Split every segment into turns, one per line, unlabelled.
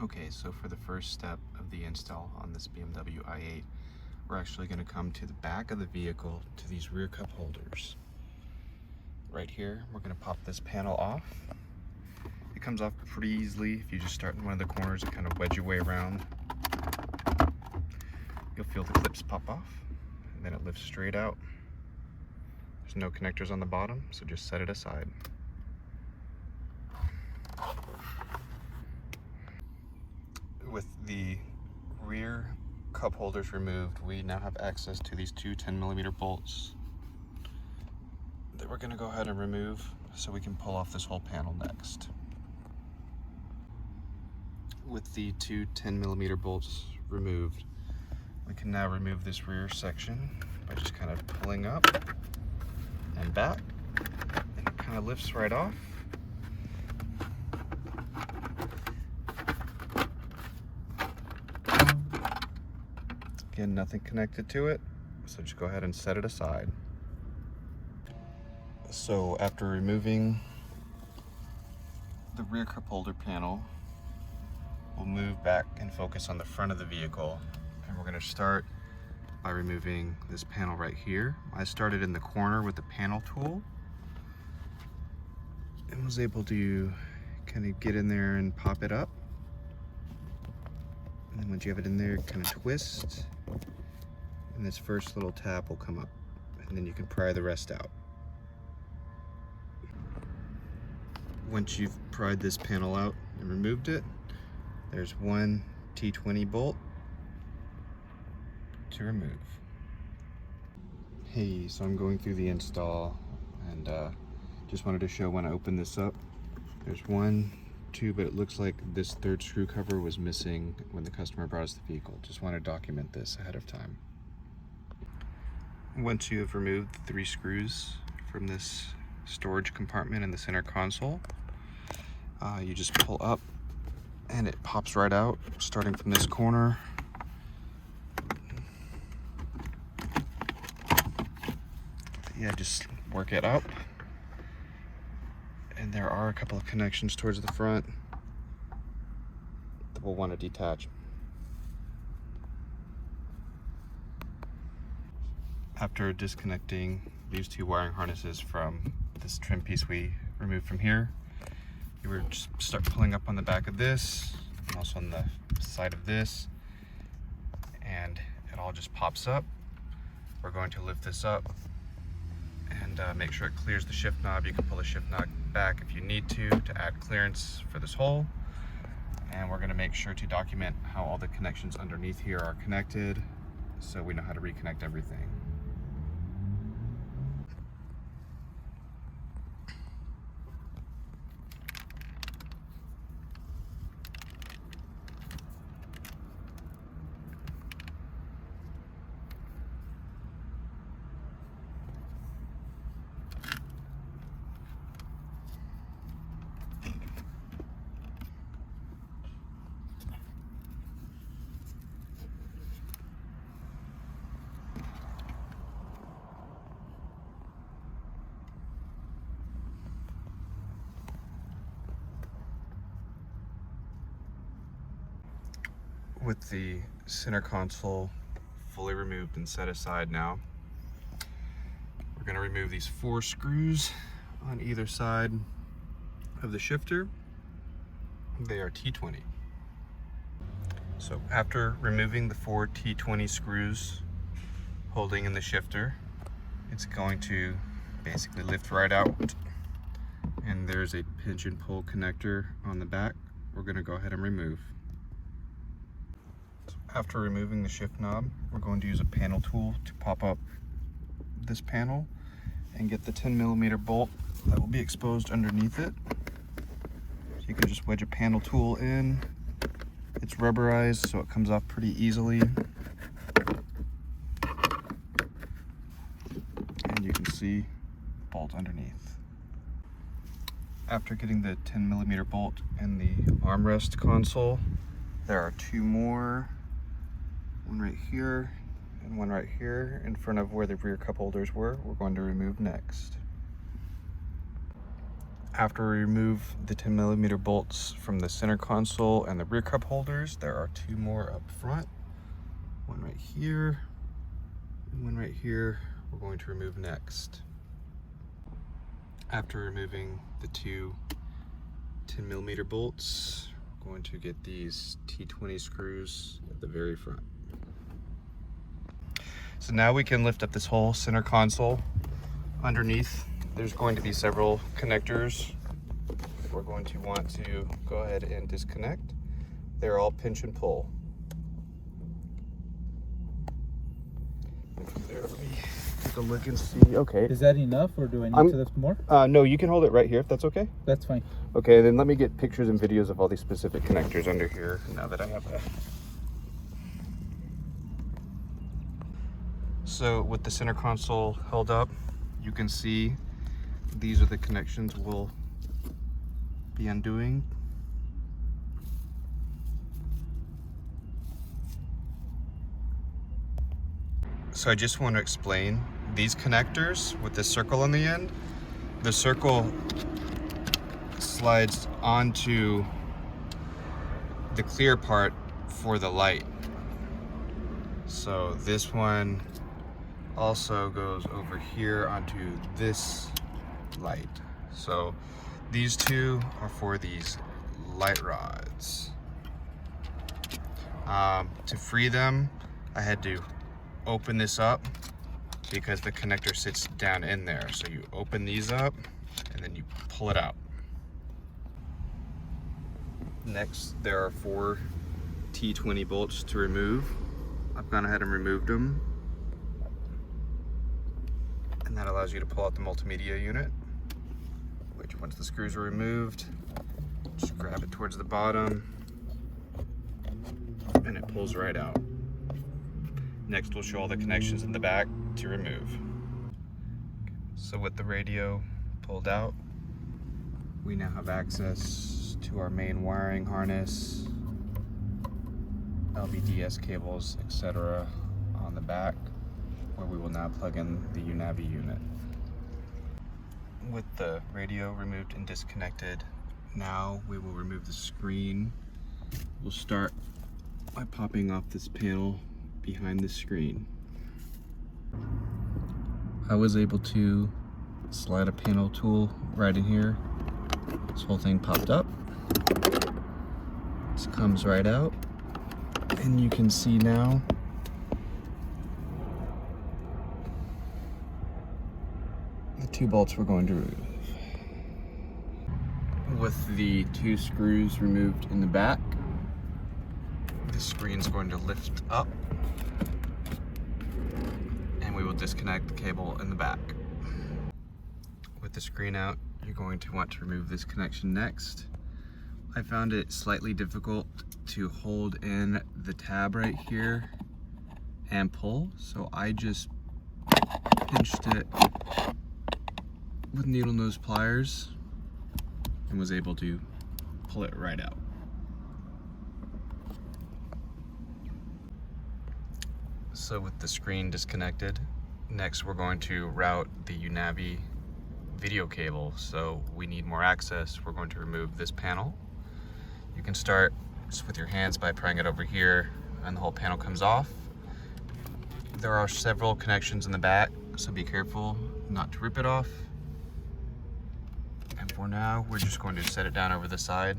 Okay, so for the first step of the install on this BMW i8, we're actually going to come to the back of the vehicle to these rear cup holders. Right here, we're going to pop this panel off. It comes off pretty easily if you just start in one of the corners and kind of wedge your way around. You'll feel the clips pop off, and then it lifts straight out. There's no connectors on the bottom, so just set it aside. With the rear cup holders removed, we now have access to these two 10mm bolts that we're going to go ahead and remove so we can pull off this whole panel next. With the two 10mm bolts removed, we can now remove this rear section by just kind of pulling up and back, and it kind of lifts right off. Again, nothing connected to it, so just go ahead and set it aside. So after removing the rear cup holder panel, we'll move back and focus on the front of the vehicle. And we're going to start by removing this panel right here. I started in the corner with the panel tool and was able to kind of get in there and pop it up. And then once you have it in there, kind of twist, and this first little tab will come up, and then you can pry the rest out. Once you've pried this panel out and removed it, there's one T20 bolt to remove. Hey, so I'm going through the install, and just wanted to show when I open this up. There's one, two, but it looks like this third screw cover was missing when the customer brought us the vehicle. Just want to document this ahead of time. Once you have removed the 3 screws from this storage compartment in the center console, you just pull up and it pops right out, starting from this corner. Yeah, just work it up. And there are a couple of connections towards the front that we'll want to detach. After disconnecting these 2 wiring harnesses from this trim piece we removed from here, you would just start pulling up on the back of this, and also on the side of this, and it all just pops up. We're going to lift this up and make sure it clears the shift knob. You can pull the shift knob back if you need to add clearance for this hole. And we're going to make sure to document how all the connections underneath here are connected, so we know how to reconnect everything. With the center console fully removed and set aside now, we're going to remove these 4 screws on either side of the shifter. They are T20. So after removing the 4 T20 screws holding in the shifter, it's going to basically lift right out. And there's a pinch and pull connector on the back we're going to go ahead and remove. After removing the shift knob, we're going to use a panel tool to pop up this panel and get the 10mm bolt that will be exposed underneath it. So you can just wedge a panel tool in. It's rubberized, so it comes off pretty easily. And you can see the bolt underneath. After getting the 10mm bolt in the armrest console, there are 2 more. One right here and one right here in front of where the rear cup holders were. We're going to remove next. After we remove the 10mm bolts from the center console and the rear cup holders, there are two more up front. One right here, and one right here we're going to remove next. After removing the two 10mm bolts, we're going to get these T20 screws at the very front. So now we can lift up this whole center console. Underneath, there's going to be several connectors. We're going to want to go ahead and disconnect. They're all pinch and pull. And from there, let me take a look and see. Okay.
Is that enough, or do I need to lift more?
No, you can hold it right here if that's okay.
That's fine.
Okay, then let me get pictures and videos of all these specific connectors under here now that I have that. So with the center console held up, you can see these are the connections we'll be undoing. So I just want to explain these connectors with the circle on the end. The circle slides onto the clear part for the light. So this one also goes over here onto this light. So these two are for these light rods. To free them, I had to open this up because the connector sits down in there. So you open these up and then you pull it out. Next, there are 4 T20 bolts to remove. I've gone ahead and removed them. And that allows you to pull out the multimedia unit, which once the screws are removed, just grab it towards the bottom and it pulls right out. Next, we'll show all the connections in the back to remove. So with the radio pulled out, we now have access to our main wiring harness, LVDS cables, etc. on the back, where we will now plug in the Unavi unit. With the radio removed and disconnected, now we will remove the screen. We'll start by popping off this panel behind the screen. I was able to slide a panel tool right in here. This whole thing popped up. This comes right out, and you can see now the 2 bolts we're going to remove. With the 2 screws removed in the back, the screen's going to lift up, and we will disconnect the cable in the back. With the screen out, you're going to want to remove this connection next. I found it slightly difficult to hold in the tab right here and pull, so I just pinched it with needle nose pliers and was able to pull it right out. So with the screen disconnected, next we're going to route the Unavi video cable. So we need more access. We're going to remove this panel. You can start just with your hands by prying it over here and the whole panel comes off. There are several connections in the back, so be careful not to rip it off. And for now, we're just going to set it down over the side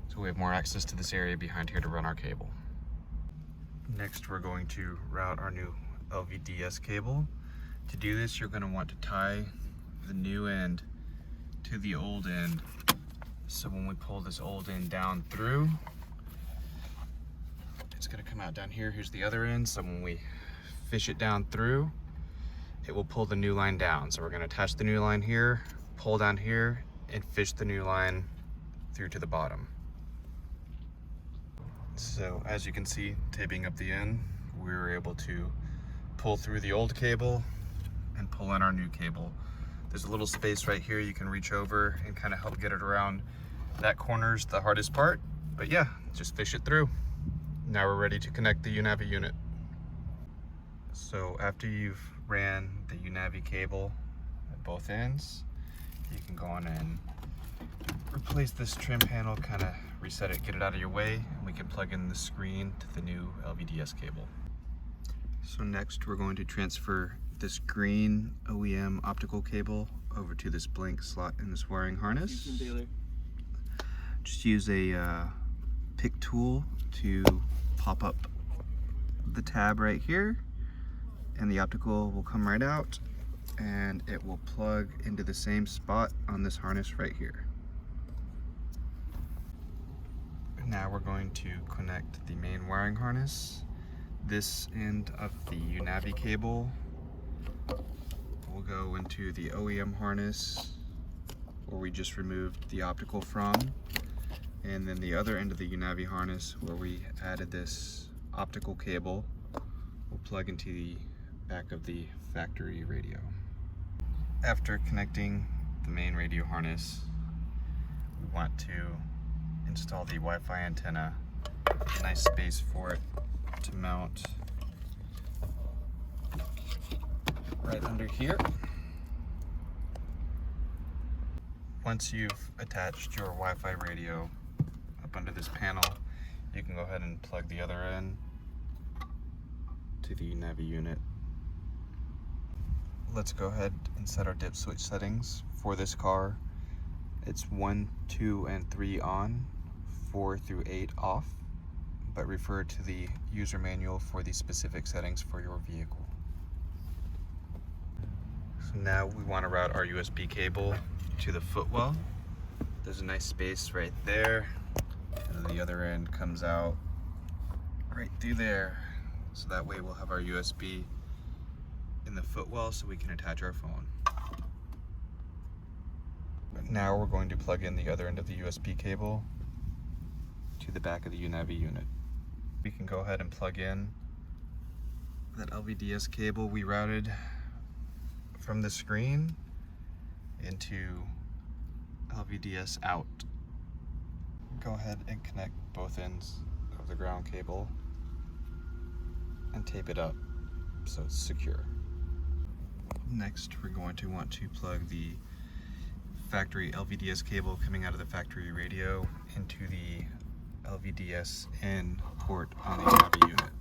so we have more access to this area behind here to run our cable. Next, we're going to route our new LVDS cable. To do this, you're going to want to tie the new end to the old end. So when we pull this old end down through, it's going to come out down here. Here's the other end. So when we fish it down through, it will pull the new line down. So we're going to attach the new line here, pull down here, and fish the new line through to the bottom. So as you can see, taping up the end, we were able to pull through the old cable and pull in our new cable. There's a little space right here you can reach over and kind of help get it around. That corner's the hardest part, but yeah, just fish it through. Now we're ready to connect the Unavi unit. So after you've ran the Unavi cable at both ends, you can go on and replace this trim panel, kind of reset it, get it out of your way, and we can plug in the screen to the new LVDS cable. So next we're going to transfer this green OEM optical cable over to this blank slot in this wiring harness. Just use a pick tool to pop up the tab right here, and the optical will come right out and it will plug into the same spot on this harness right here. Now we're going to connect the main wiring harness. This end of the Unavi cable will go into the OEM harness where we just removed the optical from, and then the other end of the Unavi harness where we added this optical cable will plug into the back of the factory radio. After connecting the main radio harness, we want to install the Wi-Fi antenna. A nice space for it to mount right under here. Once you've attached your Wi-Fi radio up under this panel, you can go ahead and plug the other end to the Unavi unit. Let's go ahead and set our Dipswitch settings for this car. It's 1, 2, and 3 on, 4 through 8 off, but refer to the user manual for the specific settings for your vehicle. So now we want to route our USB cable to the footwell. There's a nice space right there, and the other end comes out right through there. So that way we'll have our USB in the footwell so we can attach our phone. But now we're going to plug in the other end of the USB cable to the back of the Unavi unit. We can go ahead and plug in that LVDS cable we routed from the screen into LVDS out. Go ahead and connect both ends of the ground cable and tape it up so it's secure. Next, we're going to want to plug the factory LVDS cable coming out of the factory radio into the LVDS in port on the Unavi unit.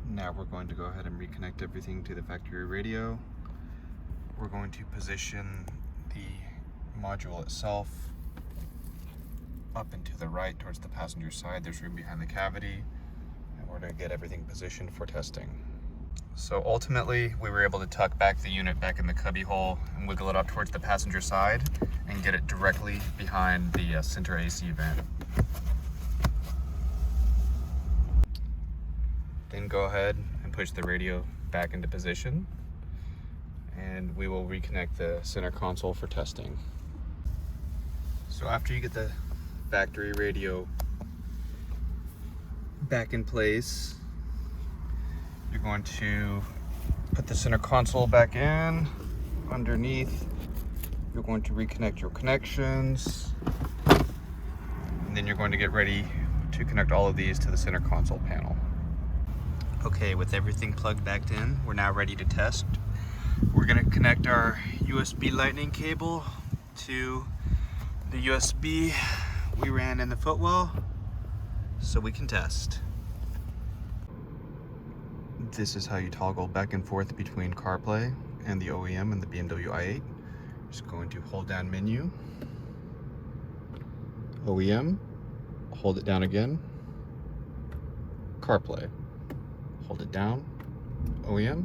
Now we're going to go ahead and reconnect everything to the factory radio. We're going to position the module itself up and to the right towards the passenger side. There's room behind the cavity, and we're going to get everything positioned for testing. So ultimately, we were able to tuck back the unit back in the cubby hole and wiggle it up towards the passenger side and get it directly behind the center AC vent. Then go ahead and push the radio back into position, and we will reconnect the center console for testing. So after you get the factory radio back in place, you're going to put the center console back in underneath. You're going to reconnect your connections, and then you're going to get ready to connect all of these to the center console panel. Okay, with everything plugged back in, we're now ready to test. We're going to connect our USB lightning cable to the USB we ran in the footwell so we can test. This is how you toggle back and forth between CarPlay and the OEM and the BMW i8. Just going to hold down menu, OEM, hold it down again, CarPlay, hold it down, OEM,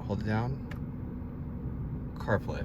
hold it down, CarPlay.